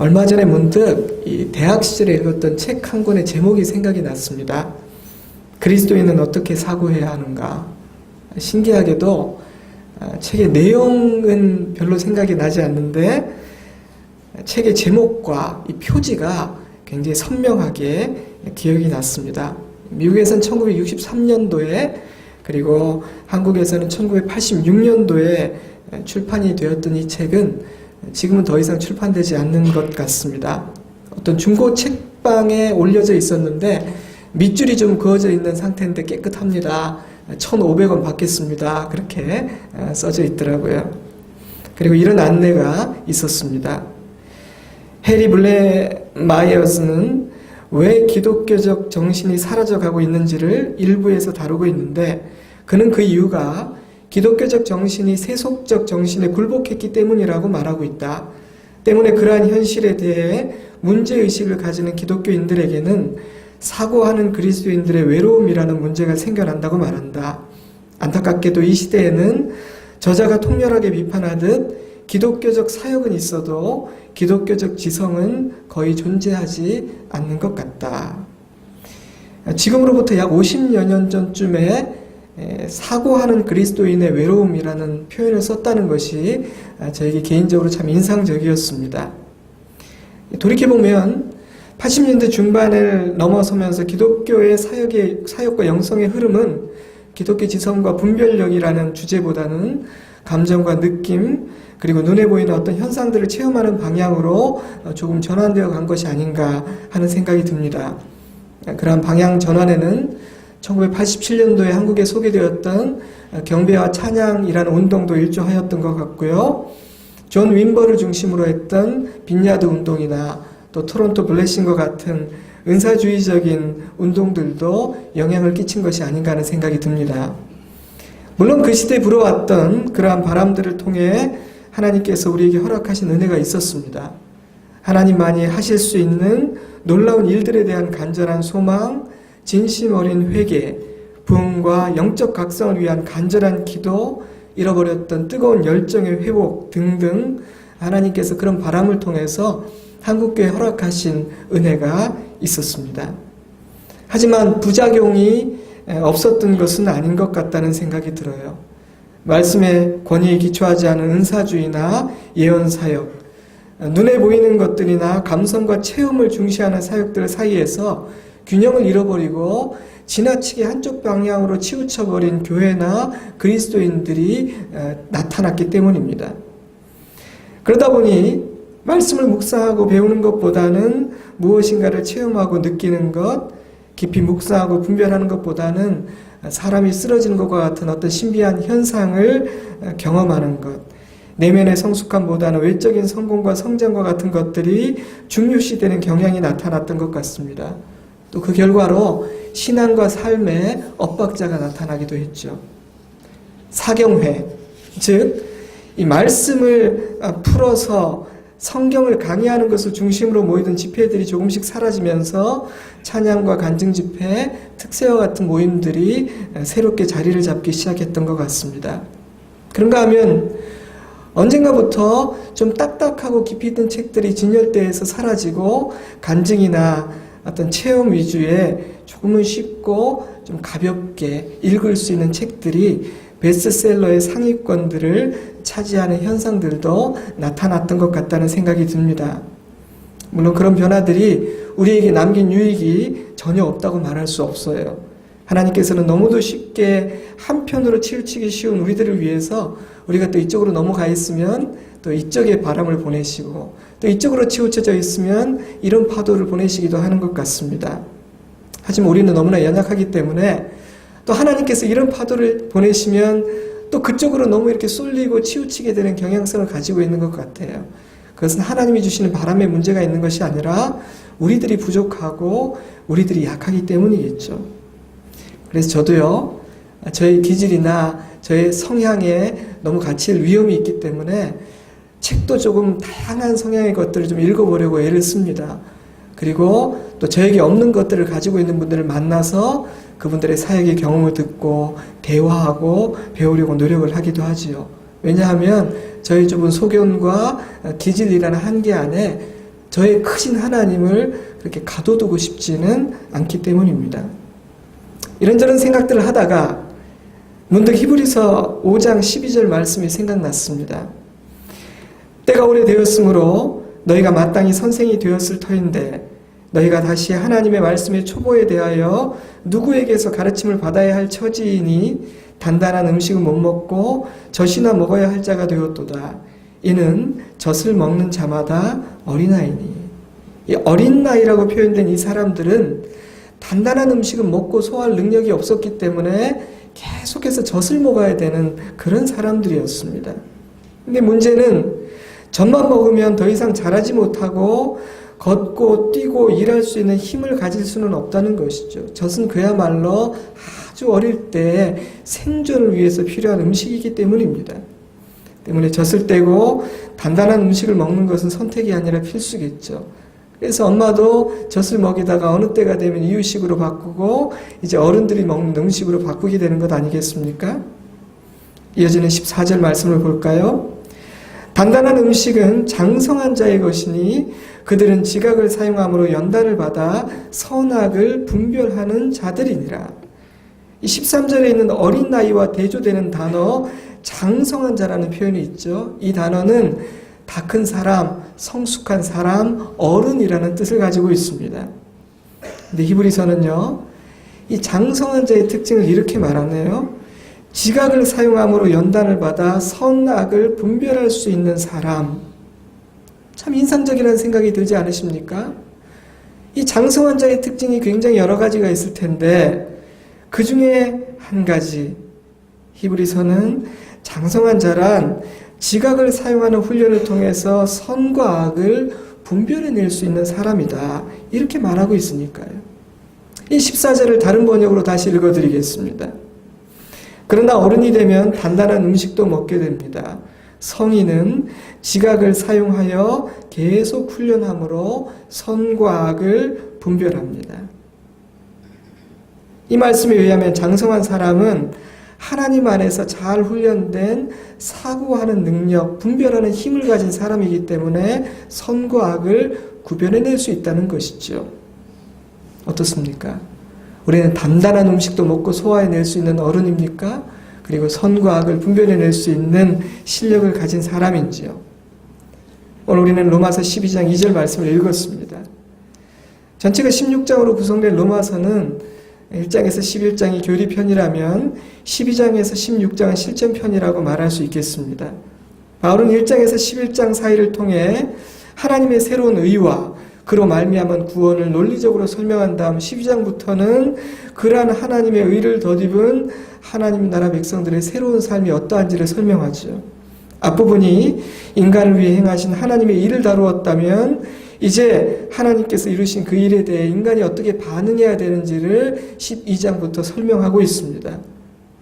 얼마 전에 문득 이 대학 시절에 읽었던 책 한 권의 제목이 생각이 났습니다. 그리스도인은 어떻게 사고해야 하는가. 신기하게도 책의 내용은 별로 생각이 나지 않는데 책의 제목과 이 표지가 굉장히 선명하게 기억이 났습니다. 미국에서는 1963년도에 그리고 한국에서는 1986년도에 출판이 되었던 이 책은 지금은 더 이상 출판되지 않는 것 같습니다. 어떤 중고 책방에 올려져 있었는데 밑줄이 좀 그어져 있는 상태인데 깨끗합니다. 1,500원 받겠습니다. 그렇게 써져 있더라고요. 그리고 이런 안내가 있었습니다. 해리 블레마이어스는 왜 기독교적 정신이 사라져가고 있는지를 일부에서 다루고 있는데 그는 그 이유가 기독교적 정신이 세속적 정신에 굴복했기 때문이라고 말하고 있다. 때문에 그러한 현실에 대해 문제의식을 가지는 기독교인들에게는 사고하는 그리스도인들의 외로움이라는 문제가 생겨난다고 말한다. 안타깝게도 이 시대에는 저자가 통렬하게 비판하듯 기독교적 사역은 있어도 기독교적 지성은 거의 존재하지 않는 것 같다. 지금으로부터 약 50여 년 전쯤에 사고하는 그리스도인의 외로움이라는 표현을 썼다는 것이 저에게 개인적으로 참 인상적이었습니다. 돌이켜보면 80년대 중반을 넘어서면서 기독교의 사역과 영성의 흐름은 기독교 지성과 분별력이라는 주제보다는 감정과 느낌 그리고 눈에 보이는 어떤 현상들을 체험하는 방향으로 조금 전환되어 간 것이 아닌가 하는 생각이 듭니다. 그러한 방향 전환에는 1987년도에 한국에 소개되었던 경배와 찬양이라는 운동도 일조하였던 것 같고요. 존 윈버를 중심으로 했던 빈야드 운동이나 또 토론토 블레싱과 같은 은사주의적인 운동들도 영향을 끼친 것이 아닌가 하는 생각이 듭니다. 물론 그 시대에 불어왔던 그러한 바람들을 통해 하나님께서 우리에게 허락하신 은혜가 있었습니다. 하나님만이 하실 수 있는 놀라운 일들에 대한 간절한 소망, 진심 어린 회개, 부흥과 영적 각성을 위한 간절한 기도, 잃어버렸던 뜨거운 열정의 회복 등등 하나님께서 그런 바람을 통해서 한국교회에 허락하신 은혜가 있었습니다. 하지만 부작용이 없었던 것은 아닌 것 같다는 생각이 들어요. 말씀의 권위에 기초하지 않은 은사주의나 예언사역, 눈에 보이는 것들이나 감성과 체험을 중시하는 사역들 사이에서 균형을 잃어버리고 지나치게 한쪽 방향으로 치우쳐버린 교회나 그리스도인들이 나타났기 때문입니다. 그러다 보니 말씀을 묵상하고 배우는 것보다는 무엇인가를 체험하고 느끼는 것, 깊이 묵상하고 분별하는 것보다는 사람이 쓰러지는 것과 같은 어떤 신비한 현상을 경험하는 것, 내면의 성숙함보다는 외적인 성공과 성장과 같은 것들이 중요시되는 경향이 나타났던 것 같습니다. 또 그 결과로 신앙과 삶에 엇박자가 나타나기도 했죠. 사경회, 즉 이 말씀을 풀어서 성경을 강의하는 것을 중심으로 모이던 집회들이 조금씩 사라지면서 찬양과 간증 집회, 특세와 같은 모임들이 새롭게 자리를 잡기 시작했던 것 같습니다. 그런가 하면 언젠가부터 좀 딱딱하고 깊이 있던 책들이 진열대에서 사라지고 간증이나 어떤 체험 위주의 조금은 쉽고 좀 가볍게 읽을 수 있는 책들이 베스트셀러의 상위권들을 차지하는 현상들도 나타났던 것 같다는 생각이 듭니다. 물론 그런 변화들이 우리에게 남긴 유익이 전혀 없다고 말할 수 없어요. 하나님께서는 너무도 쉽게 한편으로 치우치기 쉬운 우리들을 위해서 우리가 또 이쪽으로 넘어가 있으면 또 이쪽에 바람을 보내시고 또 이쪽으로 치우쳐져 있으면 이런 파도를 보내시기도 하는 것 같습니다. 하지만 우리는 너무나 연약하기 때문에 또 하나님께서 이런 파도를 보내시면 또 그쪽으로 너무 이렇게 쏠리고 치우치게 되는 경향성을 가지고 있는 것 같아요. 그것은 하나님이 주시는 바람에 문제가 있는 것이 아니라 우리들이 부족하고 우리들이 약하기 때문이겠죠. 그래서 저도요, 저의 기질이나 저의 성향에 너무 갇힐 위험이 있기 때문에 책도 조금 다양한 성향의 것들을 좀 읽어보려고 애를 씁니다. 그리고 또 저에게 없는 것들을 가지고 있는 분들을 만나서 그분들의 사역의 경험을 듣고 대화하고 배우려고 노력을 하기도 하지요. 왜냐하면 저희 좁은 소견과 기질이라는 한계 안에 저의 크신 하나님을 그렇게 가둬두고 싶지는 않기 때문입니다. 이런저런 생각들을 하다가 문득 히브리서 5장 12절 말씀이 생각났습니다. 때가 오래되었으므로 너희가 마땅히 선생이 되었을 터인데 너희가 다시 하나님의 말씀의 초보에 대하여 누구에게서 가르침을 받아야 할 처지이니 단단한 음식은 못 먹고 젖이나 먹어야 할 자가 되었도다. 이는 젖을 먹는 자마다 어린아이니. 이 어린 나이라고 표현된 이 사람들은 단단한 음식은 먹고 소화할 능력이 없었기 때문에 계속해서 젖을 먹어야 되는 그런 사람들이었습니다. 근데 문제는 젖만 먹으면 더 이상 자라지 못하고 걷고 뛰고 일할 수 있는 힘을 가질 수는 없다는 것이죠. 젖은 그야말로 아주 어릴 때 생존을 위해서 필요한 음식이기 때문입니다. 때문에 젖을 떼고 단단한 음식을 먹는 것은 선택이 아니라 필수겠죠. 그래서 엄마도 젖을 먹이다가 어느 때가 되면 이유식으로 바꾸고 이제 어른들이 먹는 음식으로 바꾸게 되는 것 아니겠습니까? 이어지는 14절 말씀을 볼까요? 단단한 음식은 장성한 자의 것이니 그들은 지각을 사용함으로 연단을 받아 선악을 분별하는 자들이니라. 이 13절에 있는 어린 나이와 대조되는 단어 장성한 자라는 표현이 있죠. 이 단어는 다 큰 사람, 성숙한 사람, 어른이라는 뜻을 가지고 있습니다. 근데 히브리서는요, 이 장성한 자의 특징을 이렇게 말하네요. 지각을 사용함으로 연단을 받아 선악을 분별할 수 있는 사람. 참 인상적이라는 생각이 들지 않으십니까? 이 장성한 자의 특징이 굉장히 여러 가지가 있을 텐데 그 중에 한 가지, 히브리서는 장성한 자란 지각을 사용하는 훈련을 통해서 선과 악을 분별해낼 수 있는 사람이다. 이렇게 말하고 있으니까요. 이 14절을 다른 번역으로 다시 읽어드리겠습니다. 그러나 어른이 되면 단단한 음식도 먹게 됩니다. 성인은 지각을 사용하여 계속 훈련함으로 선과 악을 분별합니다. 이 말씀에 의하면 장성한 사람은 하나님 안에서 잘 훈련된 사고하는 능력, 분별하는 힘을 가진 사람이기 때문에 선과 악을 구별해낼 수 있다는 것이죠. 어떻습니까? 우리는 단단한 음식도 먹고 소화해낼 수 있는 어른입니까? 그리고 선과 악을 분별해낼 수 있는 실력을 가진 사람인지요? 오늘 우리는 로마서 12장 2절 말씀을 읽었습니다. 전체가 16장으로 구성된 로마서는 1장에서 11장이 교리편이라면 12장에서 16장은 실전편이라고 말할 수 있겠습니다. 바울은 1장에서 11장 사이를 통해 하나님의 새로운 의와 그로 말미암은 구원을 논리적으로 설명한 다음 12장부터는 그러한 하나님의 의를 덧입은 하나님 나라 백성들의 새로운 삶이 어떠한지를 설명하죠. 앞부분이 인간을 위해 행하신 하나님의 일을 다루었다면 이제 하나님께서 이루신 그 일에 대해 인간이 어떻게 반응해야 되는지를 12장부터 설명하고 있습니다.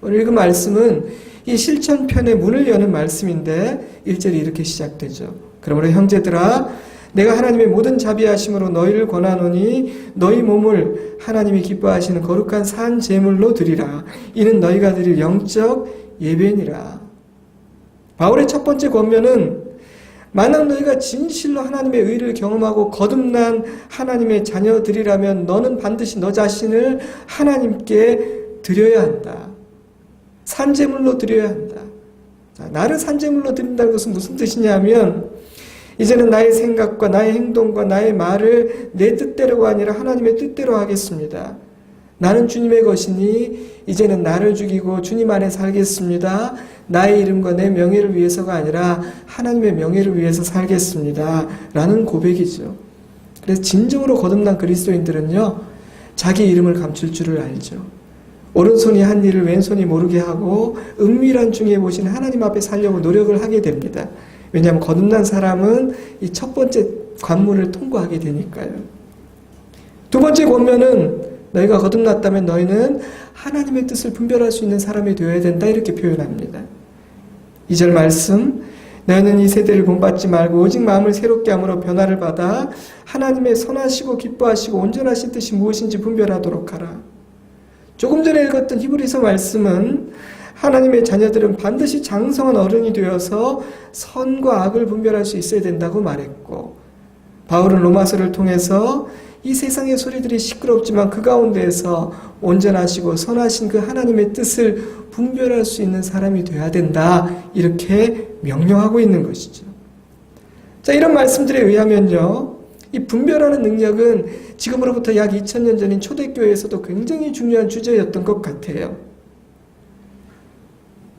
오늘 읽은 말씀은 이 실천편의 문을 여는 말씀인데 1절이 이렇게 시작되죠. 그러므로 형제들아 내가 하나님의 모든 자비하심으로 너희를 권하노니 너희 몸을 하나님이 기뻐하시는 거룩한 산 제물로 드리라. 이는 너희가 드릴 영적 예배니라. 바울의 첫 번째 권면은 만약 너희가 진실로 하나님의 의를 경험하고 거듭난 하나님의 자녀들이라면 너는 반드시 너 자신을 하나님께 드려야 한다. 산제물로 드려야 한다. 자, 나를 산제물로 드린다는 것은 무슨 뜻이냐면 이제는 나의 생각과 나의 행동과 나의 말을 내 뜻대로가 아니라 하나님의 뜻대로 하겠습니다. 나는 주님의 것이니 이제는 나를 죽이고 주님 안에 살겠습니다. 나의 이름과 내 명예를 위해서가 아니라 하나님의 명예를 위해서 살겠습니다. 라는 고백이죠. 그래서 진정으로 거듭난 그리스도인들은요, 자기 이름을 감출 줄을 알죠. 오른손이 한 일을 왼손이 모르게 하고 은밀한 중에 보신 하나님 앞에 살려고 노력을 하게 됩니다. 왜냐하면 거듭난 사람은 이 첫 번째 관문을 통과하게 되니까요. 두 번째 권면은 너희가 거듭났다면 너희는 하나님의 뜻을 분별할 수 있는 사람이 되어야 된다 이렇게 표현합니다. 2절 말씀 너희는 이 세대를 본받지 말고 오직 마음을 새롭게 함으로 변화를 받아 하나님의 선하시고 기뻐하시고 온전하신 뜻이 무엇인지 분별하도록 하라. 조금 전에 읽었던 히브리서 말씀은 하나님의 자녀들은 반드시 장성한 어른이 되어서 선과 악을 분별할 수 있어야 된다고 말했고 바울은 로마서를 통해서 이 세상의 소리들이 시끄럽지만 그 가운데에서 온전하시고 선하신 그 하나님의 뜻을 분별할 수 있는 사람이 되어야 된다, 이렇게 명령하고 있는 것이죠. 자, 이런 말씀들에 의하면요, 이 분별하는 능력은 지금으로부터 약 2000년 전인 초대교회에서도 굉장히 중요한 주제였던 것 같아요.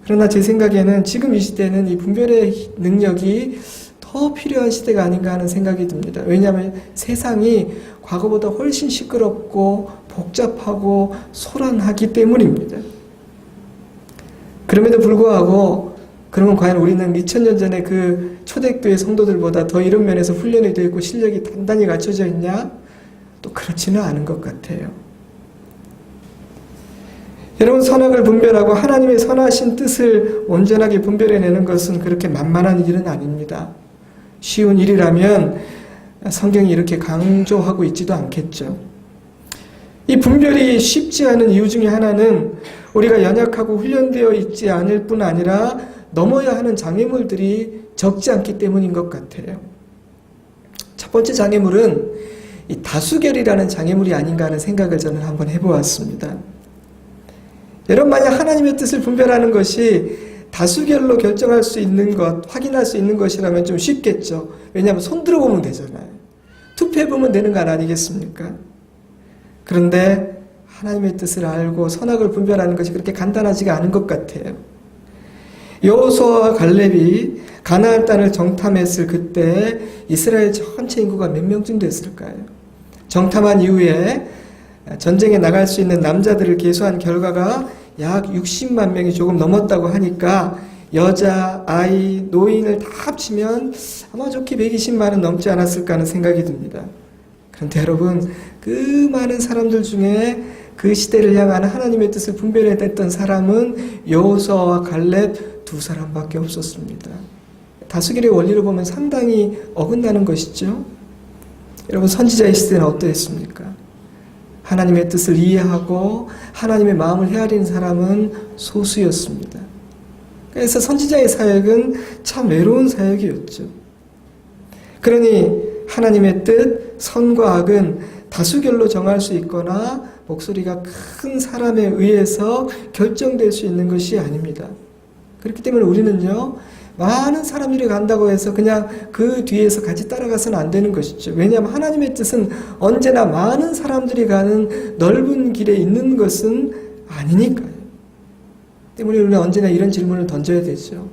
그러나 제 생각에는 지금 이 시대는 이 분별의 능력이 더 필요한 시대가 아닌가 하는 생각이 듭니다. 왜냐하면 세상이 과거보다 훨씬 시끄럽고 복잡하고 소란하기 때문입니다. 그럼에도 불구하고 그러면 과연 우리는 2000년 전에 그 초대교회 성도들보다 더 이런 면에서 훈련이 되어 있고 실력이 단단히 갖춰져 있냐? 또 그렇지는 않은 것 같아요. 여러분, 선악을 분별하고 하나님의 선하신 뜻을 온전하게 분별해내는 것은 그렇게 만만한 일은 아닙니다. 쉬운 일이라면 성경이 이렇게 강조하고 있지도 않겠죠. 이 분별이 쉽지 않은 이유 중에 하나는 우리가 연약하고 훈련되어 있지 않을 뿐 아니라 넘어야 하는 장애물들이 적지 않기 때문인 것 같아요. 첫 번째 장애물은 이 다수결이라는 장애물이 아닌가 하는 생각을 저는 한번 해보았습니다. 여러분, 만약 하나님의 뜻을 분별하는 것이 다수결로 결정할 수 있는 것, 확인할 수 있는 것이라면 좀 쉽겠죠. 왜냐하면 손 들어보면 되잖아요. 투표해보면 되는 거 아니겠습니까? 그런데 하나님의 뜻을 알고 선악을 분별하는 것이 그렇게 간단하지가 않은 것 같아요. 여호수아와 갈렙이 가나안 땅을 정탐했을 그때 이스라엘 전체 인구가 몇 명쯤 됐을까요? 정탐한 이후에 전쟁에 나갈 수 있는 남자들을 계수한 결과가 약 60만 명이 조금 넘었다고 하니까 여자, 아이, 노인을 다 합치면 아마 좋게 120만은 넘지 않았을까 하는 생각이 듭니다. 그런데 여러분, 그 많은 사람들 중에 그 시대를 향한 하나님의 뜻을 분별해냈던 사람은 여호수아와 갈렙 두 사람밖에 없었습니다. 다수결의 원리로 보면 상당히 어긋나는 것이죠. 여러분, 선지자의 시대는 어떠했습니까? 하나님의 뜻을 이해하고 하나님의 마음을 헤아리는 사람은 소수였습니다. 그래서 선지자의 사역은 참 외로운 사역이었죠. 그러니 하나님의 뜻, 선과 악은 다수결로 정할 수 있거나 목소리가 큰 사람에 의해서 결정될 수 있는 것이 아닙니다. 그렇기 때문에 우리는요, 많은 사람들이 간다고 해서 그냥 그 뒤에서 같이 따라가서는 안 되는 것이죠. 왜냐하면 하나님의 뜻은 언제나 많은 사람들이 가는 넓은 길에 있는 것은 아니니까요. 때문에 우리는 언제나 이런 질문을 던져야 되죠.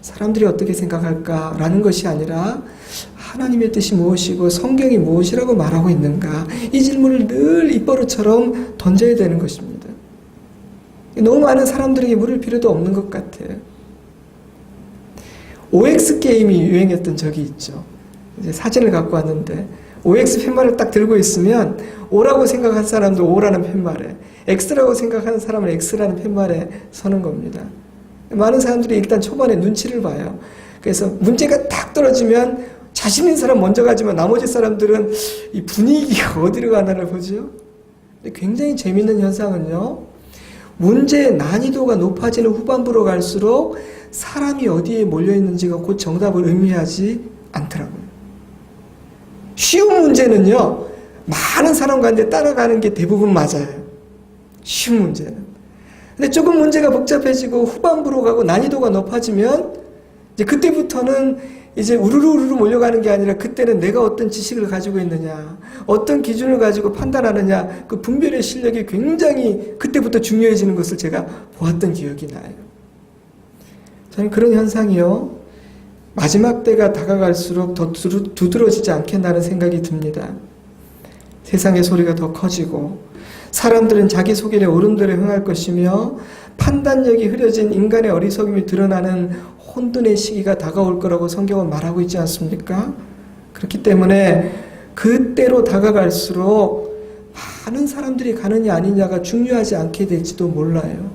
사람들이 어떻게 생각할까라는 것이 아니라 하나님의 뜻이 무엇이고 성경이 무엇이라고 말하고 있는가, 이 질문을 늘 입버릇처럼 던져야 되는 것입니다. 너무 많은 사람들에게 물을 필요도 없는 것 같아요. OX 게임이 유행했던 적이 있죠. 이제 사진을 갖고 왔는데 OX 팻말을 딱 들고 있으면 O라고 생각한 사람도 O라는 팻말에, X라고 생각하는 사람은 X라는 팻말에 서는 겁니다. 많은 사람들이 일단 초반에 눈치를 봐요. 그래서 문제가 딱 떨어지면 자신 있는 사람 먼저 가지만 나머지 사람들은 이 분위기가 어디로 가나를 보죠. 굉장히 재밌는 현상은요, 문제의 난이도가 높아지는 후반부로 갈수록 사람이 어디에 몰려있는지가 곧 정답을 의미하지 않더라고요. 쉬운 문제는요, 많은 사람 가운데 따라가는 게 대부분 맞아요. 쉬운 문제는. 근데 조금 문제가 복잡해지고 후반부로 가고 난이도가 높아지면 이제 그때부터는 이제 우르르 몰려가는 게 아니라 그때는 내가 어떤 지식을 가지고 있느냐, 어떤 기준을 가지고 판단하느냐, 그 분별의 실력이 굉장히 그때부터 중요해지는 것을 제가 보았던 기억이 나요. 저는 그런 현상이요, 마지막 때가 다가갈수록 더 두드러지지 않겠나는 생각이 듭니다. 세상의 소리가 더 커지고 사람들은 자기 소견에 옳은 대로 행할 것이며 판단력이 흐려진 인간의 어리석음이 드러나는 혼돈의 시기가 다가올 거라고 성경은 말하고 있지 않습니까? 그렇기 때문에 그때로 다가갈수록 많은 사람들이 가느냐 아니냐가 중요하지 않게 될지도 몰라요.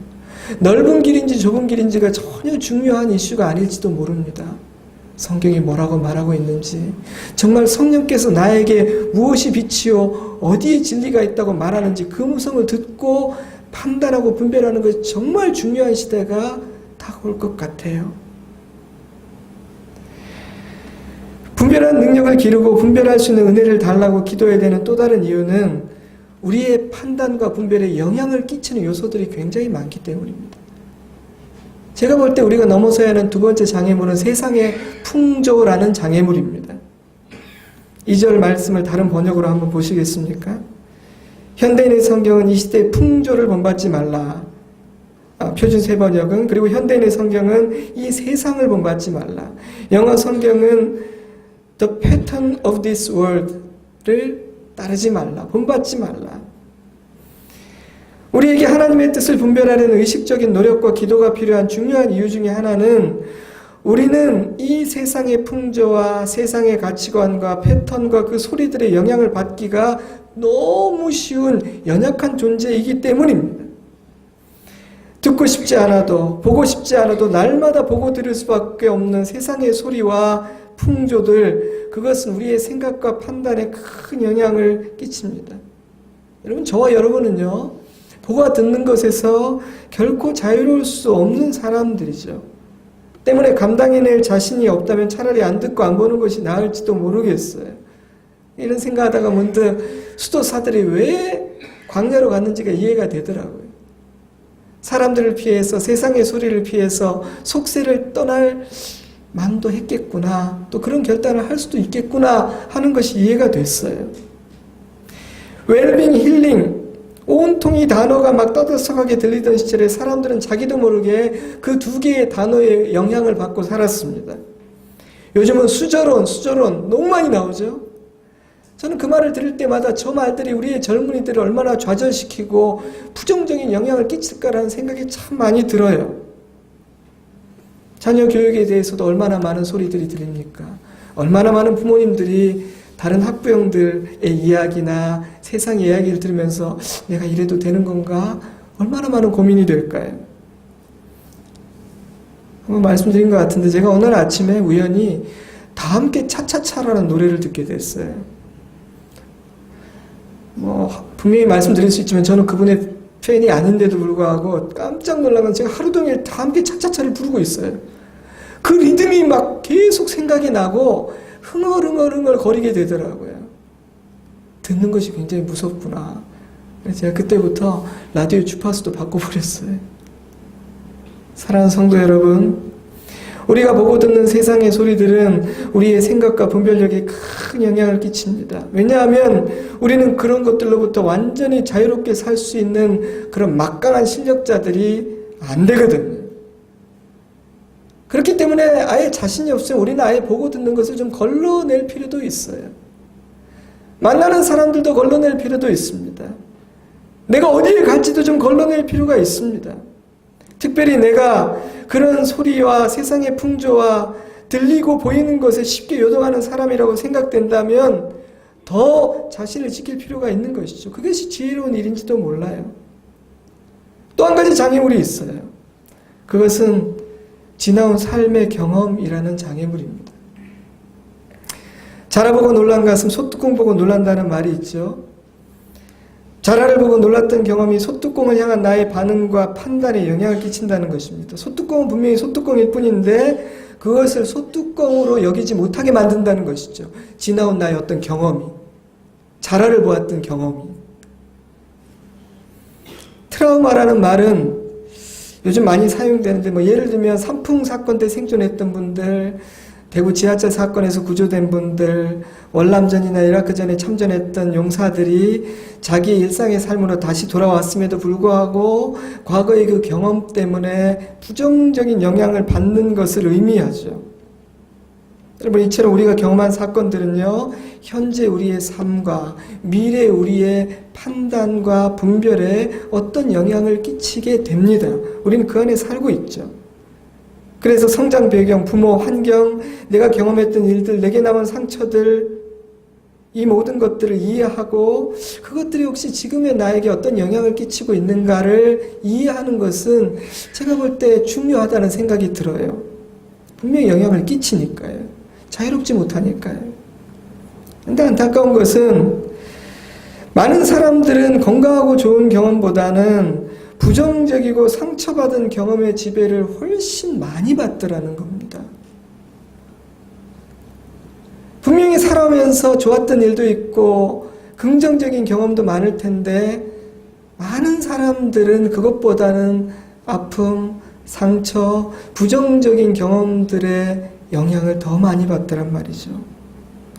넓은 길인지 좁은 길인지가 전혀 중요한 이슈가 아닐지도 모릅니다. 성경이 뭐라고 말하고 있는지, 정말 성령께서 나에게 무엇이 빛이요 어디에 진리가 있다고 말하는지 그 음성을 듣고 판단하고 분별하는 것이 정말 중요한 시대가 다가올 것 같아요. 분별한 능력을 기르고 분별할 수 있는 은혜를 달라고 기도해야 되는 또 다른 이유는 우리의 판단과 분별에 영향을 끼치는 요소들이 굉장히 많기 때문입니다. 제가 볼 때 우리가 넘어서야 하는 두 번째 장애물은 세상의 풍조라는 장애물입니다. 2절 말씀을 다른 번역으로 한번 보시겠습니까? 현대인의 성경은 이 시대의 풍조를 본받지 말라. 표준 세번역은, 그리고 현대인의 성경은 이 세상을 본받지 말라. 영어 성경은 The pattern of this world를 따르지 말라. 본받지 말라. 우리에게 하나님의 뜻을 분별하려는 의식적인 노력과 기도가 필요한 중요한 이유 중에 하나는 우리는 이 세상의 풍조와 세상의 가치관과 패턴과 그 소리들의 영향을 받기가 너무 쉬운 연약한 존재이기 때문입니다. 듣고 싶지 않아도 보고 싶지 않아도 날마다 보고 들을 수밖에 없는 세상의 소리와 풍조들, 그것은 우리의 생각과 판단에 큰 영향을 끼칩니다. 여러분, 저와 여러분은요, 보고 듣는 것에서 결코 자유로울 수 없는 사람들이죠. 때문에 감당해낼 자신이 없다면 차라리 안 듣고 안 보는 것이 나을지도 모르겠어요. 이런 생각하다가 문득 수도사들이 왜 광야로 갔는지가 이해가 되더라고요. 사람들을 피해서, 세상의 소리를 피해서 속세를 떠날 만도 했겠구나, 또 그런 결단을 할 수도 있겠구나 하는 것이 이해가 됐어요. 웰빙, 힐링, 온통 이 단어가 막 떠들썩하게 들리던 시절에 사람들은 자기도 모르게 그 두 개의 단어의 영향을 받고 살았습니다. 요즘은 수저론 너무 많이 나오죠. 저는 그 말을 들을 때마다 저 말들이 우리의 젊은이들을 얼마나 좌절시키고 부정적인 영향을 끼칠까라는 생각이 참 많이 들어요. 자녀 교육에 대해서도 얼마나 많은 소리들이 들립니까? 얼마나 많은 부모님들이 다른 학부형들의 이야기나 세상 이야기를 들으면서 내가 이래도 되는 건가? 얼마나 많은 고민이 될까요? 한번 말씀드린 것 같은데 제가 오늘 아침에 우연히 다 함께 차차차라는 노래를 듣게 됐어요. 분명히 말씀드릴 수 있지만 저는 그분의 팬이 아닌데도 불구하고 깜짝 놀란 건 제가 하루 종일 다 함께 차차차를 부르고 있어요. 그 리듬이 막 계속 생각이 나고 흥얼흥얼 거리게 되더라고요. 듣는 것이 굉장히 무섭구나. 그래서 제가 그때부터 라디오 주파수도 바꿔버렸어요. 사랑하는 성도 여러분, 우리가 보고 듣는 세상의 소리들은 우리의 생각과 분별력에 큰 영향을 끼칩니다. 왜냐하면 우리는 그런 것들로부터 완전히 자유롭게 살 수 있는 그런 막강한 실력자들이 안 되거든요. 그렇기 때문에 아예 자신이 없으면 우리는 아예 보고 듣는 것을 좀 걸러낼 필요도 있어요. 만나는 사람들도 걸러낼 필요도 있습니다. 내가 어디에 갈지도 좀 걸러낼 필요가 있습니다. 특별히 내가 그런 소리와 세상의 풍조와 들리고 보이는 것에 쉽게 요동하는 사람이라고 생각된다면 더 자신을 지킬 필요가 있는 것이죠. 그것이 지혜로운 일인지도 몰라요. 또 한 가지 장애물이 있어요. 그것은 지나온 삶의 경험이라는 장애물입니다. 자라보고 놀란 가슴, 소뚜껑 보고 놀란다는 말이 있죠. 자라를 보고 놀랐던 경험이 소뚜껑을 향한 나의 반응과 판단에 영향을 끼친다는 것입니다. 소뚜껑은 분명히 소뚜껑일 뿐인데 그것을 소뚜껑으로 여기지 못하게 만든다는 것이죠. 지나온 나의 어떤 경험이, 자라를 보았던 경험이. 트라우마라는 말은 요즘 많이 사용되는데 예를 들면 삼풍 사건 때 생존했던 분들, 대구 지하철 사건에서 구조된 분들, 월남전이나 이라크전에 참전했던 용사들이 자기 일상의 삶으로 다시 돌아왔음에도 불구하고 과거의 그 경험 때문에 부정적인 영향을 받는 것을 의미하죠. 여러분, 이처럼 우리가 경험한 사건들은요, 현재 우리의 삶과 미래 우리의 판단과 분별에 어떤 영향을 끼치게 됩니다. 우리는 그 안에 살고 있죠. 그래서 성장 배경, 부모, 환경, 내가 경험했던 일들, 내게 남은 상처들, 이 모든 것들을 이해하고 그것들이 혹시 지금의 나에게 어떤 영향을 끼치고 있는가를 이해하는 것은 제가 볼 때 중요하다는 생각이 들어요. 분명히 영향을 끼치니까요. 자유롭지 못하니까요. 근데 안타까운 것은 많은 사람들은 건강하고 좋은 경험보다는 부정적이고 상처받은 경험의 지배를 훨씬 많이 받더라는 겁니다. 분명히 살아오면서 좋았던 일도 있고 긍정적인 경험도 많을 텐데 많은 사람들은 그것보다는 아픔, 상처, 부정적인 경험들의 영향을 더 많이 받더란 말이죠.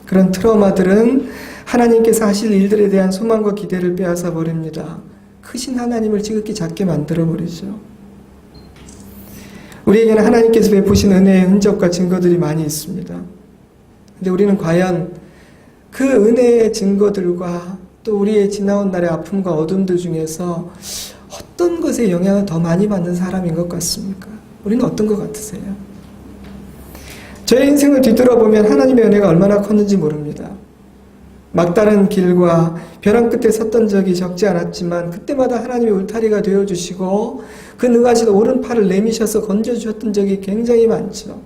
그런 트라우마들은 하나님께서 하실 일들에 대한 소망과 기대를 빼앗아 버립니다. 크신 하나님을 지극히 작게 만들어 버리죠. 우리에게는 하나님께서 베푸신 은혜의 흔적과 증거들이 많이 있습니다. 근데 우리는 과연 그 은혜의 증거들과 또 우리의 지나온 날의 아픔과 어둠들 중에서 어떤 것에 영향을 더 많이 받는 사람인 것 같습니까? 우리는 어떤 것 같으세요? 저의 인생을 뒤돌아보면 하나님의 은혜가 얼마나 컸는지 모릅니다. 막다른 길과 벼랑 끝에 섰던 적이 적지 않았지만 그때마다 하나님의 울타리가 되어주시고 그 능하신 오른팔을 내미셔서 건져주셨던 적이 굉장히 많죠.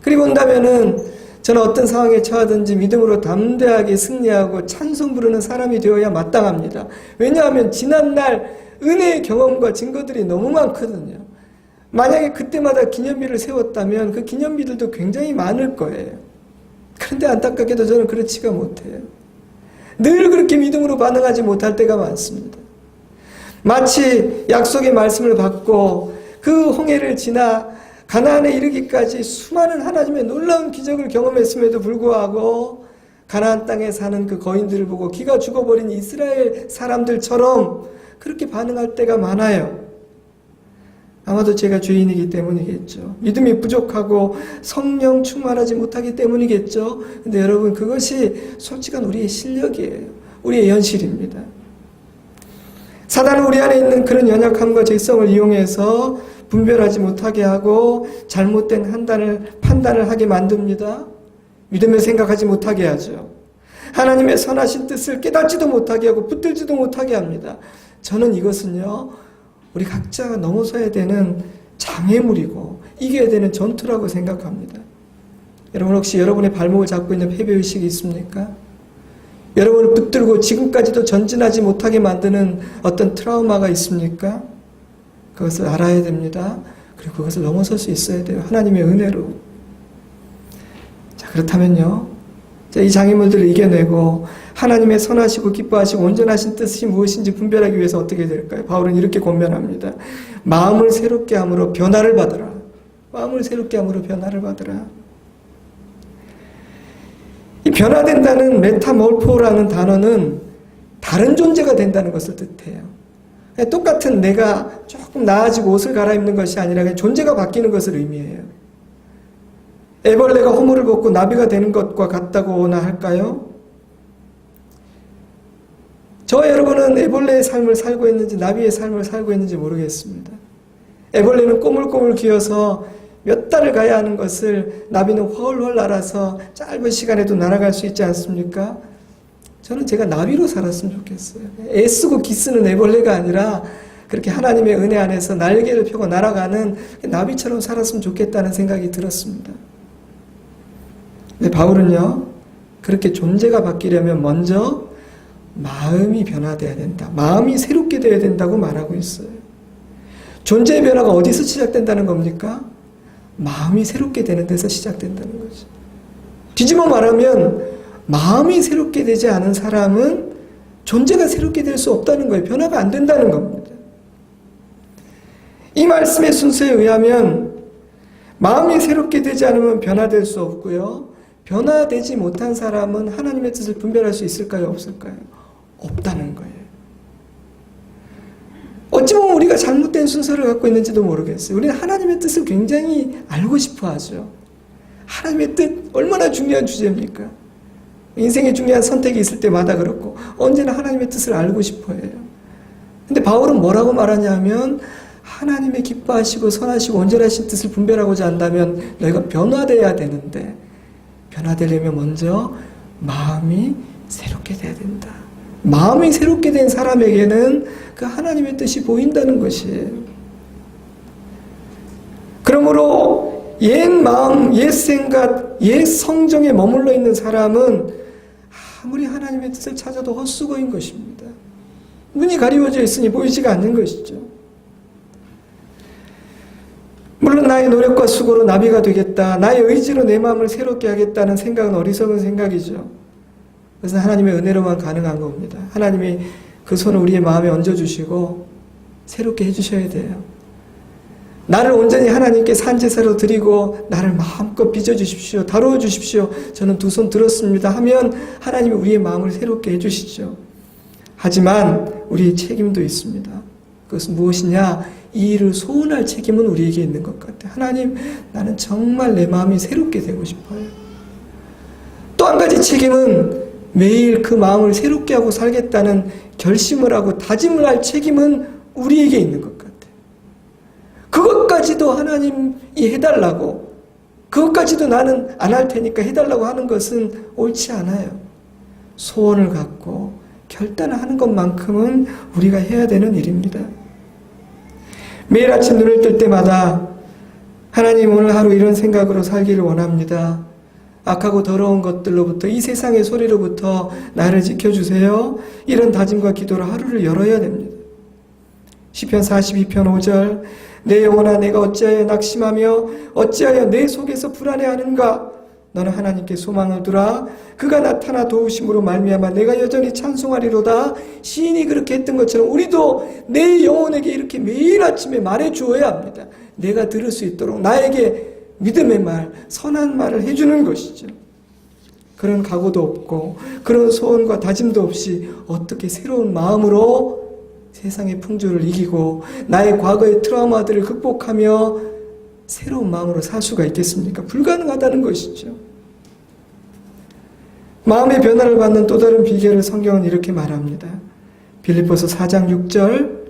그리고 온다면은 저는 어떤 상황에 처하든지 믿음으로 담대하게 승리하고 찬송 부르는 사람이 되어야 마땅합니다. 왜냐하면 지난날 은혜의 경험과 증거들이 너무 많거든요. 만약에 그때마다 기념비를 세웠다면 그 기념비들도 굉장히 많을 거예요. 그런데 안타깝게도 저는 그렇지가 못해요. 늘 그렇게 믿음으로 반응하지 못할 때가 많습니다. 마치 약속의 말씀을 받고 그 홍해를 지나 가나안에 이르기까지 수많은 하나님의 놀라운 기적을 경험했음에도 불구하고 가나안 땅에 사는 그 거인들을 보고 기가 죽어버린 이스라엘 사람들처럼 그렇게 반응할 때가 많아요. 아마도 제가 죄인이기 때문이겠죠. 믿음이 부족하고 성령 충만하지 못하기 때문이겠죠. 근데 여러분, 그것이 솔직한 우리의 실력이에요. 우리의 현실입니다. 사단은 우리 안에 있는 그런 연약함과 죄성을 이용해서 분별하지 못하게 하고 잘못된 판단을 하게 만듭니다. 믿으며 생각하지 못하게 하죠. 하나님의 선하신 뜻을 깨닫지도 못하게 하고 붙들지도 못하게 합니다. 저는 이것은요, 우리 각자가 넘어서야 되는 장애물이고 이겨야 되는 전투라고 생각합니다. 여러분, 혹시 여러분의 발목을 잡고 있는 패배의식이 있습니까? 여러분을 붙들고 지금까지도 전진하지 못하게 만드는 어떤 트라우마가 있습니까? 그것을 알아야 됩니다. 그리고 그것을 넘어설 수 있어야 돼요. 하나님의 은혜로. 자, 그렇다면요, 이 장애물들을 이겨내고 하나님의 선하시고 기뻐하시고 온전하신 뜻이 무엇인지 분별하기 위해서 어떻게 될까요? 바울은 이렇게 권면합니다. 마음을 새롭게 함으로 변화를 받으라. 마음을 새롭게 함으로 변화를 받으라. 이 변화된다는 메타몰포라는 단어는 다른 존재가 된다는 것을 뜻해요. 똑같은 내가 조금 나아지고 옷을 갈아입는 것이 아니라 그냥 존재가 바뀌는 것을 의미해요. 애벌레가 허물을 벗고 나비가 되는 것과 같다고나 할까요? 저와 여러분은 애벌레의 삶을 살고 있는지 나비의 삶을 살고 있는지 모르겠습니다. 애벌레는 꼬물꼬물 기어서 몇 달을 가야 하는 것을 나비는 훨훨 날아서 짧은 시간에도 날아갈 수 있지 않습니까? 저는 제가 나비로 살았으면 좋겠어요. 애쓰고 기쓰는 애벌레가 아니라 그렇게 하나님의 은혜 안에서 날개를 펴고 날아가는 나비처럼 살았으면 좋겠다는 생각이 들었습니다. 근데 바울은요, 그렇게 존재가 바뀌려면 먼저 마음이 변화되어야 된다. 마음이 새롭게 되어야 된다고 말하고 있어요. 존재의 변화가 어디서 시작된다는 겁니까? 마음이 새롭게 되는 데서 시작된다는 거죠. 뒤집어 말하면 마음이 새롭게 되지 않은 사람은 존재가 새롭게 될 수 없다는 거예요. 변화가 안 된다는 겁니다. 이 말씀의 순서에 의하면 마음이 새롭게 되지 않으면 변화될 수 없고요. 변화되지 못한 사람은 하나님의 뜻을 분별할 수 있을까요? 없을까요? 없다는 거예요. 어찌 보면 우리가 잘못된 순서를 갖고 있는지도 모르겠어요. 우리는 하나님의 뜻을 굉장히 알고 싶어 하죠. 하나님의 뜻 얼마나 중요한 주제입니까? 인생에 중요한 선택이 있을 때마다 그렇고 언제나 하나님의 뜻을 알고 싶어 해요. 근데 바울은 뭐라고 말하냐면 하나님의 기뻐하시고 선하시고 온전하신 뜻을 분별하고자 한다면 너희가 변화되어야 되는데 변화되려면 먼저 마음이 새롭게 돼야 된다. 마음이 새롭게 된 사람에게는 그 하나님의 뜻이 보인다는 것이에요. 그러므로 옛 마음, 옛 생각, 옛 성정에 머물러 있는 사람은 아무리 하나님의 뜻을 찾아도 헛수고인 것입니다. 눈이 가리워져 있으니 보이지가 않는 것이죠. 물론 나의 노력과 수고로 나비가 되겠다, 나의 의지로 내 마음을 새롭게 하겠다는 생각은 어리석은 생각이죠. 그래서 하나님의 은혜로만 가능한 겁니다. 하나님이 그 손을 우리의 마음에 얹어주시고 새롭게 해주셔야 돼요. 나를 온전히 하나님께 산제사로 드리고 나를 마음껏 빚어주십시오, 다루어 주십시오, 저는 두 손 들었습니다 하면 하나님이 우리의 마음을 새롭게 해주시죠. 하지만 우리의 책임도 있습니다. 그것은 무엇이냐? 이 일을 소원할 책임은 우리에게 있는 것 같아요. 하나님, 나는 정말 내 마음이 새롭게 되고 싶어요. 또 한 가지 책임은 매일 그 마음을 새롭게 하고 살겠다는 결심을 하고 다짐을 할 책임은 우리에게 있는 것 같아요. 그것까지도 하나님이 해달라고, 그것까지도 나는 안 할 테니까 해달라고 하는 것은 옳지 않아요. 소원을 갖고 결단을 하는 것만큼은 우리가 해야 되는 일입니다. 매일 아침 눈을 뜰 때마다 하나님, 오늘 하루 이런 생각으로 살기를 원합니다. 악하고 더러운 것들로부터, 이 세상의 소리로부터 나를 지켜주세요. 이런 다짐과 기도로 하루를 열어야 됩니다. 시편 42편 5절, 내 영혼아 내가 어찌하여 낙심하며 어찌하여 내 속에서 불안해하는가? 너는 하나님께 소망을 두라. 그가 나타나 도우심으로 말미암아 내가 여전히 찬송하리로다. 시인이 그렇게 했던 것처럼 우리도 내 영혼에게 이렇게 매일 아침에 말해 주어야 합니다. 내가 들을 수 있도록 나에게 믿음의 말, 선한 말을 해주는 것이죠. 그런 각오도 없고 그런 소원과 다짐도 없이 어떻게 새로운 마음으로 세상의 풍조를 이기고 나의 과거의 트라우마들을 극복하며 새로운 마음으로 살 수가 있겠습니까? 불가능하다는 것이죠. 마음의 변화를 받는 또 다른 비결을 성경은 이렇게 말합니다. 빌립보서 4장 6절,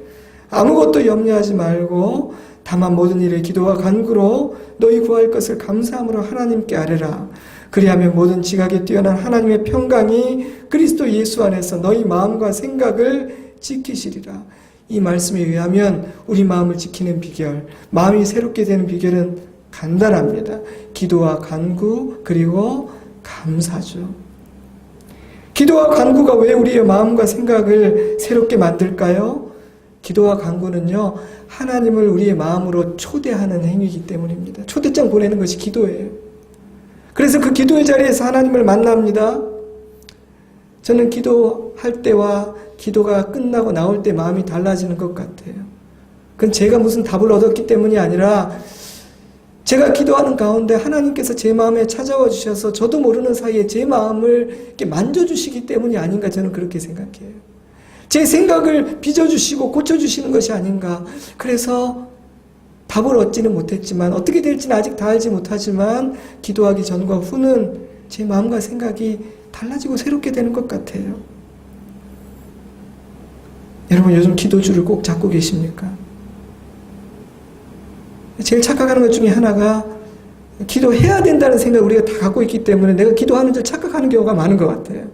아무것도 염려하지 말고 다만 모든 일에 기도와 간구로 너희 구할 것을 감사함으로 하나님께 아뢰라. 그리하면 모든 지각에 뛰어난 하나님의 평강이 그리스도 예수 안에서 너희 마음과 생각을 지키시리라. 이 말씀에 의하면 우리 마음을 지키는 비결, 마음이 새롭게 되는 비결은 간단합니다. 기도와 간구, 그리고 감사죠. 기도와 간구가 왜 우리의 마음과 생각을 새롭게 만들까요? 기도와 간구는요, 하나님을 우리의 마음으로 초대하는 행위이기 때문입니다. 초대장 보내는 것이 기도예요. 그래서 그 기도의 자리에서 하나님을 만납니다. 저는 기도할 때와 기도가 끝나고 나올 때 마음이 달라지는 것 같아요. 그건 제가 무슨 답을 얻었기 때문이 아니라 제가 기도하는 가운데 하나님께서 제 마음에 찾아와 주셔서 저도 모르는 사이에 제 마음을 이렇게 만져주시기 때문이 아닌가, 저는 그렇게 생각해요. 제 생각을 빚어주시고 고쳐주시는 것이 아닌가. 그래서 답을 얻지는 못했지만, 어떻게 될지는 아직 다 알지 못하지만 기도하기 전과 후는 제 마음과 생각이 달라지고 새롭게 되는 것 같아요. 여러분, 요즘 기도줄을 꼭 잡고 계십니까? 제일 착각하는 것 중에 하나가 기도해야 된다는 생각을 우리가 다 갖고 있기 때문에 내가 기도하는 줄 착각하는 경우가 많은 것 같아요.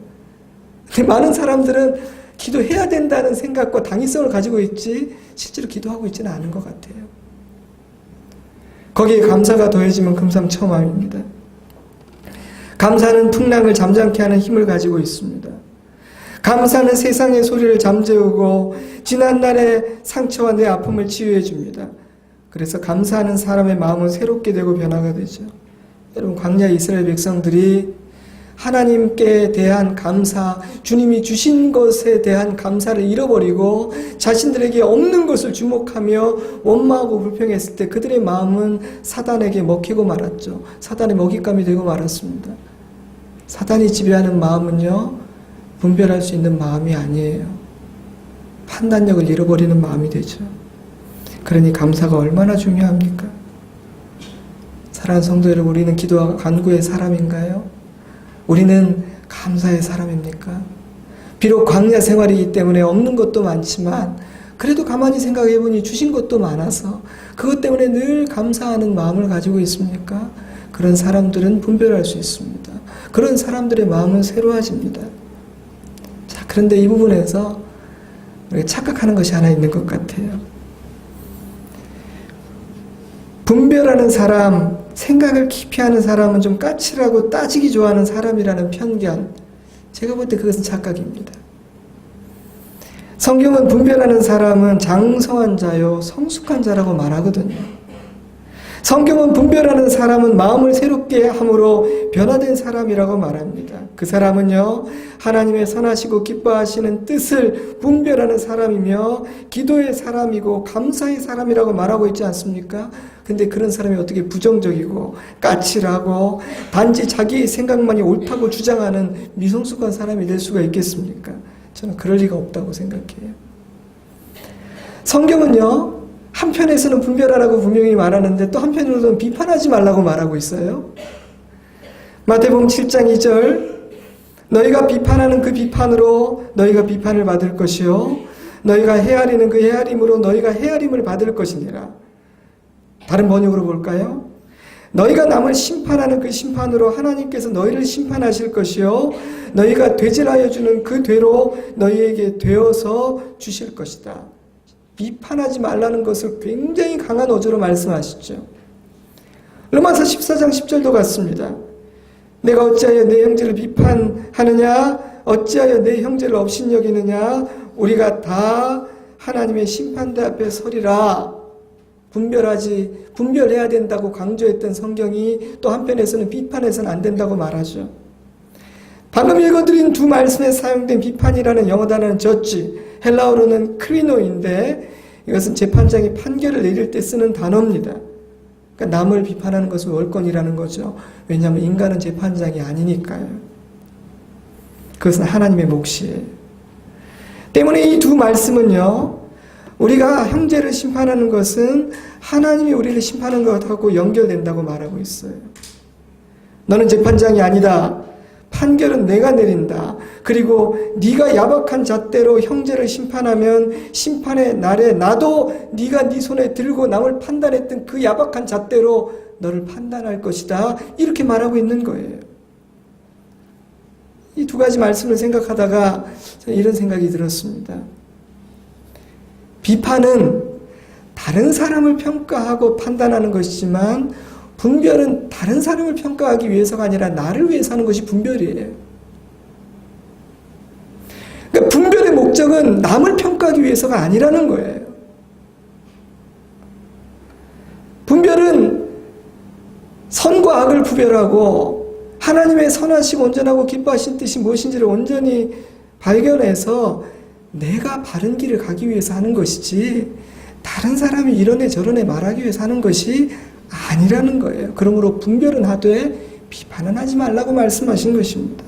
근데 많은 사람들은 기도해야 된다는 생각과 당위성을 가지고 있지 실제로 기도하고 있지는 않은 것 같아요. 거기에 감사가 더해지면 금상첨화입니다. 감사는 풍랑을 잠잠케 하는 힘을 가지고 있습니다. 감사는 세상의 소리를 잠재우고 지난날의 상처와 내 아픔을 치유해 줍니다. 그래서 감사하는 사람의 마음은 새롭게 되고 변화가 되죠. 여러분, 광야 이스라엘 백성들이 하나님께 대한 감사, 주님이 주신 것에 대한 감사를 잃어버리고 자신들에게 없는 것을 주목하며 원망하고 불평했을 때 그들의 마음은 사단에게 먹히고 말았죠. 사단의 먹잇감이 되고 말았습니다. 사단이 지배하는 마음은요, 분별할 수 있는 마음이 아니에요. 판단력을 잃어버리는 마음이 되죠. 그러니 감사가 얼마나 중요합니까? 사랑하는 성도 여러분, 우리는 기도와 간구의 사람인가요? 우리는 감사의 사람입니까? 비록 광야 생활이기 때문에 없는 것도 많지만 그래도 가만히 생각해보니 주신 것도 많아서 그것 때문에 늘 감사하는 마음을 가지고 있습니까? 그런 사람들은 분별할 수 있습니다. 그런 사람들의 마음은 새로워집니다. 자, 그런데 이 부분에서 우리가 착각하는 것이 하나 있는 것 같아요. 분별하는 사람, 생각을 깊이 하는 사람은 좀 까칠하고 따지기 좋아하는 사람이라는 편견, 제가 볼 때 그것은 착각입니다. 성경은 분별하는 사람은 장성한 자요 성숙한 자라고 말하거든요. 성경은 분별하는 사람은 마음을 새롭게 함으로 변화된 사람이라고 말합니다. 그 사람은요, 하나님의 선하시고 기뻐하시는 뜻을 분별하는 사람이며 기도의 사람이고 감사의 사람이라고 말하고 있지 않습니까? 근데 그런 사람이 어떻게 부정적이고 까칠하고 단지 자기 생각만이 옳다고 주장하는 미성숙한 사람이 될 수가 있겠습니까? 저는 그럴 리가 없다고 생각해요. 성경은요, 한편에서는 분별하라고 분명히 말하는데 또 한편으로는 비판하지 말라고 말하고 있어요. 마태복음 7장 2절, 너희가 비판하는 그 비판으로 너희가 비판을 받을 것이요 너희가 헤아리는 그 헤아림으로 너희가 헤아림을 받을 것이니라. 다른 번역으로 볼까요? 너희가 남을 심판하는 그 심판으로 하나님께서 너희를 심판하실 것이요 너희가 되질하여 주는 그 되로 너희에게 되어서 주실 것이다. 비판하지 말라는 것을 굉장히 강한 어조로 말씀하시죠. 로마서 14장 10절도 같습니다. 내가 어찌하여 내 형제를 비판하느냐? 어찌하여 내 형제를 업신여기느냐? 우리가 다 하나님의 심판대 앞에 서리라. 분별해야 된다고 강조했던 성경이 또 한편에서는 비판해서는 안 된다고 말하죠. 방금 읽어드린 두 말씀에 사용된 비판이라는 영어 단어는 저지, 헬라어로는 크리노인데 이것은 재판장이 판결을 내릴 때 쓰는 단어입니다. 그러니까 남을 비판하는 것은 월권이라는 거죠. 왜냐하면 인간은 재판장이 아니니까요. 그것은 하나님의 몫이에요. 때문에 이 두 말씀은요, 우리가 형제를 심판하는 것은 하나님이 우리를 심판하는 것하고 연결된다고 말하고 있어요. 너는 재판장이 아니다. 판결은 내가 내린다. 그리고 네가 야박한 잣대로 형제를 심판하면 심판의 날에 나도 네가 네 손에 들고 남을 판단했던 그 야박한 잣대로 너를 판단할 것이다. 이렇게 말하고 있는 거예요. 이 두 가지 말씀을 생각하다가 저는 이런 생각이 들었습니다. 비판은 다른 사람을 평가하고 판단하는 것이지만 분별은 다른 사람을 평가하기 위해서가 아니라 나를 위해서 하는 것이 분별이에요. 그러니까 분별의 목적은 남을 평가하기 위해서가 아니라는 거예요. 분별은 선과 악을 구별하고 하나님의 선하시고 온전하고 기뻐하신 뜻이 무엇인지를 온전히 발견해서 내가 바른 길을 가기 위해서 하는 것이지 다른 사람이 이러네 저러네 말하기 위해서 하는 것이 아니라는 거예요. 그러므로 분별은 하되 비판은 하지 말라고 말씀하신 것입니다.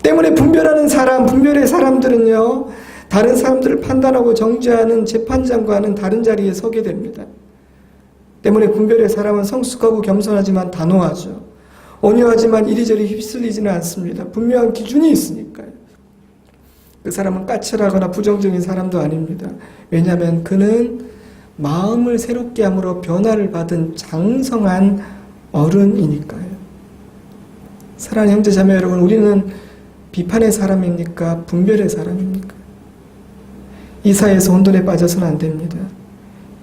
때문에 분별하는 사람, 분별의 사람들은요, 다른 사람들을 판단하고 정죄하는 재판장과는 다른 자리에 서게 됩니다. 때문에 분별의 사람은 성숙하고 겸손하지만 단호하죠. 온유하지만 이리저리 휩쓸리지는 않습니다. 분명한 기준이 있으니까요. 그 사람은 까칠하거나 부정적인 사람도 아닙니다. 왜냐하면 그는 마음을 새롭게 함으로 변화를 받은 장성한 어른이니까요. 사랑하는 형제 자매 여러분, 우리는 비판의 사람입니까? 분별의 사람입니까? 이 사회에서 혼돈에 빠져서는 안 됩니다.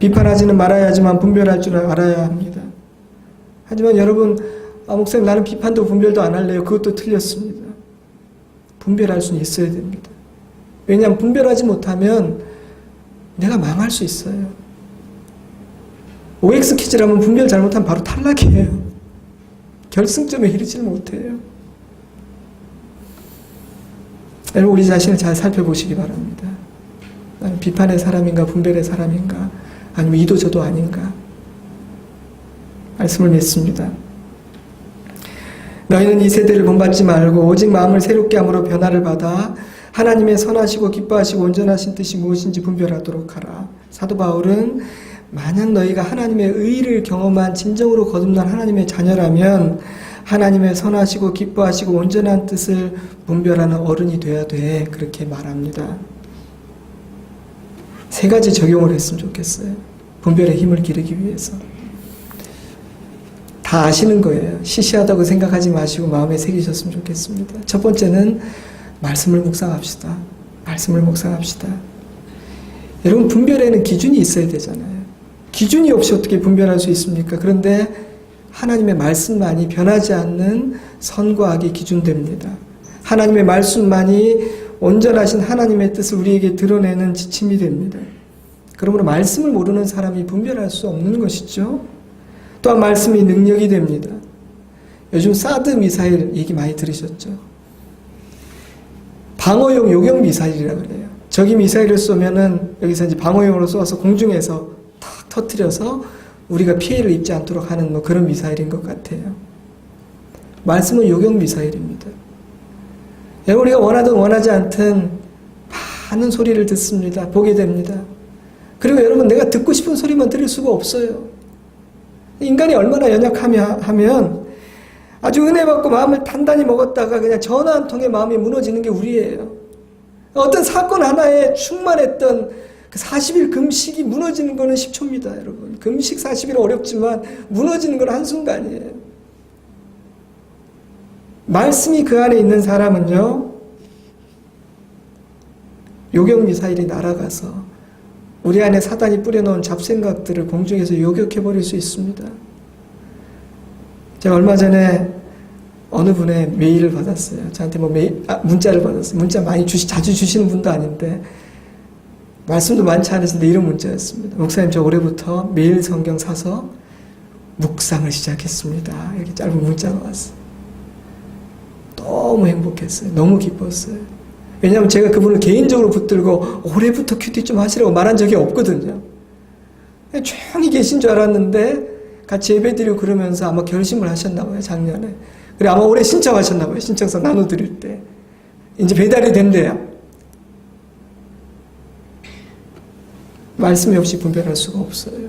비판하지는 말아야 하지만 분별할 줄 알아야 합니다. 하지만 여러분, 목사님 나는 비판도 분별도 안 할래요. 그것도 틀렸습니다. 분별할 수는 있어야 됩니다. 왜냐하면 분별하지 못하면 내가 망할 수 있어요. OX 퀴즈라면 분별 잘못하면 바로 탈락이에요. 결승점에 이르지 못해요. 여러분, 우리 자신을 잘 살펴보시기 바랍니다. 나는 비판의 사람인가 분별의 사람인가 아니면 이도 저도 아닌가. 말씀을 맺습니다. 너희는 이 세대를 본받지 말고 오직 마음을 새롭게 함으로 변화를 받아 하나님의 선하시고 기뻐하시고 온전하신 뜻이 무엇인지 분별하도록 하라. 사도 바울은 만약 너희가 하나님의 의를 경험한 진정으로 거듭난 하나님의 자녀라면 하나님의 선하시고 기뻐하시고 온전한 뜻을 분별하는 어른이 돼야 돼. 그렇게 말합니다. 세 가지 적용을 했으면 좋겠어요. 분별의 힘을 기르기 위해서. 다 아시는 거예요. 시시하다고 생각하지 마시고 마음에 새기셨으면 좋겠습니다. 첫 번째는 말씀을 묵상합시다. 말씀을 묵상합시다. 여러분, 분별에는 기준이 있어야 되잖아요. 기준이 없이 어떻게 분별할 수 있습니까? 그런데 하나님의 말씀만이 변하지 않는 선과 악의 기준됩니다. 하나님의 말씀만이 온전하신 하나님의 뜻을 우리에게 드러내는 지침이 됩니다. 그러므로 말씀을 모르는 사람이 분별할 수 없는 것이죠. 또한 말씀이 능력이 됩니다. 요즘 사드 미사일 얘기 많이 들으셨죠? 방어용 요격 미사일이라고 그래요. 저기 미사일을 쏘면은 여기서 이제 방어용으로 쏘아서 공중에서 탁 터뜨려서 우리가 피해를 입지 않도록 하는 뭐 그런 미사일인 것 같아요. 말씀은 요격 미사일입니다. 우리가 원하든 원하지 않든 많은 소리를 듣습니다. 보게 됩니다. 그리고 여러분, 내가 듣고 싶은 소리만 들을 수가 없어요. 인간이 얼마나 연약하면 아주 은혜 받고 마음을 단단히 먹었다가 그냥 전화 한 통에 마음이 무너지는 게 우리예요. 어떤 사건 하나에 충만했던 그 40일 금식이 무너지는 거는 10초입니다, 여러분. 금식 40일 어렵지만 무너지는 건 한순간이에요. 말씀이 그 안에 있는 사람은요, 요격미사일이 날아가서 우리 안에 사단이 뿌려놓은 잡생각들을 공중에서 요격해버릴 수 있습니다. 제가 얼마 전에 어느 분의 메일을 받았어요. 저한테 문자를 받았어요. 문자 많이 자주 주시는 분도 아닌데, 말씀도 많지 않으신데 이런 문자였습니다. 목사님, 저 올해부터 매일 성경 사서 묵상을 시작했습니다. 이렇게 짧은 문자가 왔어요. 너무 행복했어요. 너무 기뻤어요. 왜냐하면 제가 그분을 개인적으로 붙들고 올해부터 큐티 좀 하시라고 말한 적이 없거든요. 조용히 계신 줄 알았는데 같이 예배드리고 그러면서 아마 결심을 하셨나 봐요, 작년에. 그래, 아마 올해 신청하셨나 봐요. 신청서 나눠드릴 때. 이제 배달이 된대요. 말씀이 없이 분별할 수가 없어요.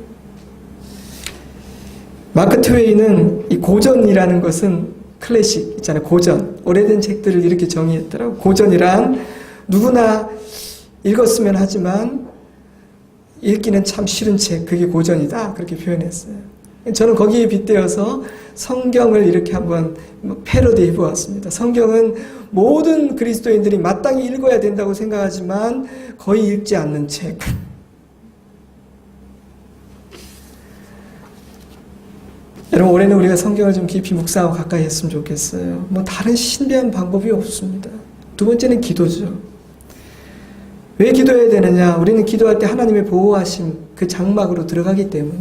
마크 트웨이는 이 고전이라는 것은 클래식 있잖아요. 고전. 오래된 책들을 이렇게 정의했더라고요. 고전이란 누구나 읽었으면 하지만 읽기는 참 싫은 책, 그게 고전이다. 그렇게 표현했어요. 저는 거기에 빗대어서 성경을 이렇게 한번 패러디 해보았습니다. 성경은 모든 그리스도인들이 마땅히 읽어야 된다고 생각하지만 거의 읽지 않는 책. 여러분, 올해는 우리가 성경을 좀 깊이 묵상하고 가까이 했으면 좋겠어요. 뭐 다른 신비한 방법이 없습니다. 두 번째는 기도죠. 왜 기도해야 되느냐? 우리는 기도할 때 하나님의 보호하심, 그 장막으로 들어가기 때문에.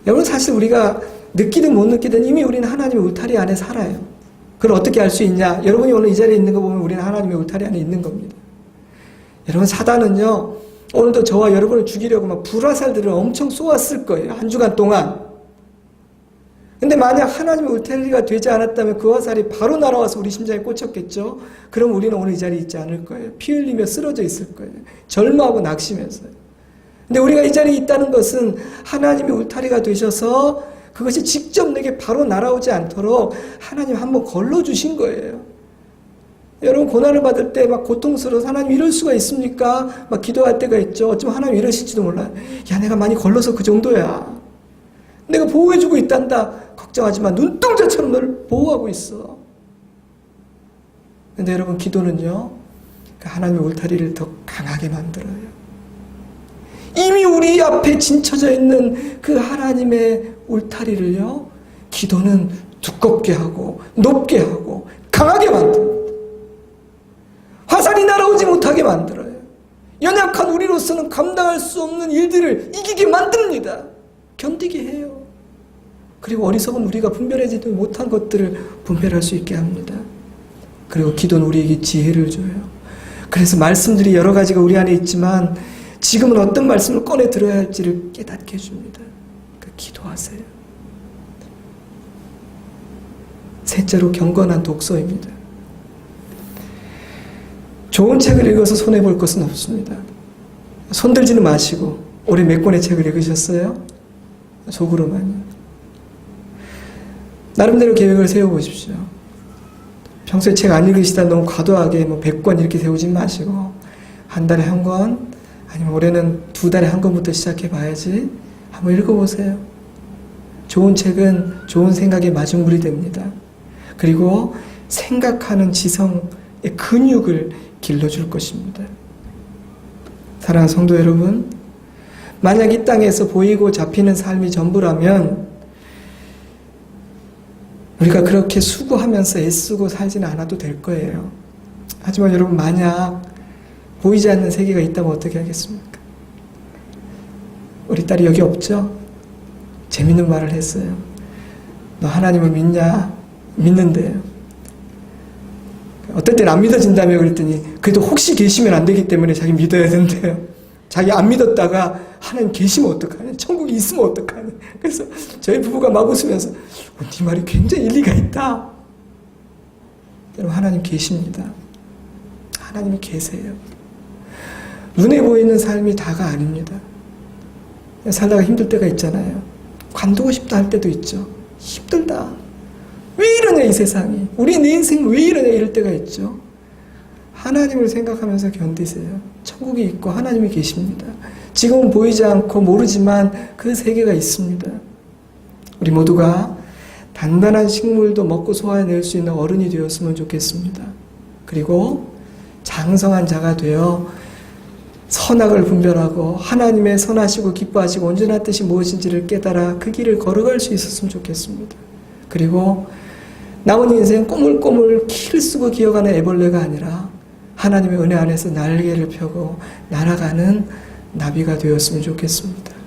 여러분, 사실 우리가 느끼든 못 느끼든 이미 우리는 하나님의 울타리 안에 살아요. 그걸 어떻게 알 수 있냐? 여러분이 오늘 이 자리에 있는 거 보면 우리는 하나님의 울타리 안에 있는 겁니다. 여러분, 사단은요, 오늘도 저와 여러분을 죽이려고 막 불화살들을 엄청 쏘았을 거예요. 한 주간 동안. 근데 만약 하나님의 울타리가 되지 않았다면 그 화살이 바로 날아와서 우리 심장에 꽂혔겠죠? 그럼 우리는 오늘 이 자리에 있지 않을 거예요. 피 흘리며 쓰러져 있을 거예요. 절망하고 낙심해서요. 근데 우리가 이 자리에 있다는 것은 하나님의 울타리가 되셔서 그것이 직접 내게 바로 날아오지 않도록 하나님 한번 걸러주신 거예요. 여러분, 고난을 받을 때 막 고통스러워서 하나님 이럴 수가 있습니까? 막 기도할 때가 있죠. 어쩌면 하나님 이러실지도 몰라요. 야, 내가 많이 걸러서 그 정도야. 내가 보호해주고 있단다. 걱정하지 마. 눈동자처럼 널 보호하고 있어. 근데 여러분, 기도는요, 하나님의 울타리를 더 강하게 만들어요. 이미 우리 앞에 진쳐져 있는 그 하나님의 울타리를요, 기도는 두껍게 하고 높게 하고 강하게 만듭니다. 화살이 날아오지 못하게 만들어요. 연약한 우리로서는 감당할 수 없는 일들을 이기게 만듭니다. 견디게 해요. 그리고 어리석은 우리가 분별하지도 못한 것들을 분별할 수 있게 합니다. 그리고 기도는 우리에게 지혜를 줘요. 그래서 말씀들이 여러 가지가 우리 안에 있지만 지금은 어떤 말씀을 꺼내 들어야 할지를 깨닫게 해줍니다. 기도하세요. 셋째로 경건한 독서입니다. 좋은 책을 읽어서 손해볼 것은 없습니다. 손들지는 마시고. 올해 몇 권의 책을 읽으셨어요? 속으로만요. 나름대로 계획을 세워보십시오. 평소에 책 안 읽으시다 너무 과도하게 100권 이렇게 세우지 마시고 한 달에 한 권, 아니면 올해는 2달에 한 권부터 시작해 봐야지. 한번 읽어보세요. 좋은 책은 좋은 생각의 마중물이 됩니다. 그리고 생각하는 지성의 근육을 길러줄 것입니다. 사랑하는 성도 여러분, 만약 이 땅에서 보이고 잡히는 삶이 전부라면 우리가 그렇게 수고하면서 애쓰고 살지는 않아도 될 거예요. 하지만 여러분, 만약 보이지 않는 세계가 있다면 어떻게 하겠습니까? 우리 딸이 여기 없죠? 재밌는 말을 했어요. 너 하나님을 믿냐? 믿는데요. 어떨 땐 안 믿어진다며 그랬더니 그래도 혹시 계시면 안 되기 때문에 자기 믿어야 된대요. 자기 안 믿었다가 하나님 계시면 어떡하냐? 천국이 있으면 어떡하냐? 그래서 저희 부부가 막 웃으면서 네 말이 굉장히 일리가 있다. 여러분, 하나님 계십니다. 하나님이 계세요. 눈에 보이는 삶이 다가 아닙니다. 살다가 힘들 때가 있잖아요. 관두고 싶다 할 때도 있죠. 힘들다. 왜 이러냐 이 세상이. 우리 내 인생 왜 이러냐 이럴 때가 있죠. 하나님을 생각하면서 견디세요. 천국이 있고 하나님이 계십니다. 지금은 보이지 않고 모르지만 그 세계가 있습니다. 우리 모두가 단단한 식물도 먹고 소화해낼 수 있는 어른이 되었으면 좋겠습니다. 그리고 장성한 자가 되어 선악을 분별하고 하나님의 선하시고 기뻐하시고 온전한 뜻이 무엇인지를 깨달아 그 길을 걸어갈 수 있었으면 좋겠습니다. 그리고 남은 인생 꼬물꼬물 키를 쓰고 기어가는 애벌레가 아니라 하나님의 은혜 안에서 날개를 펴고 날아가는 나비가 되었으면 좋겠습니다.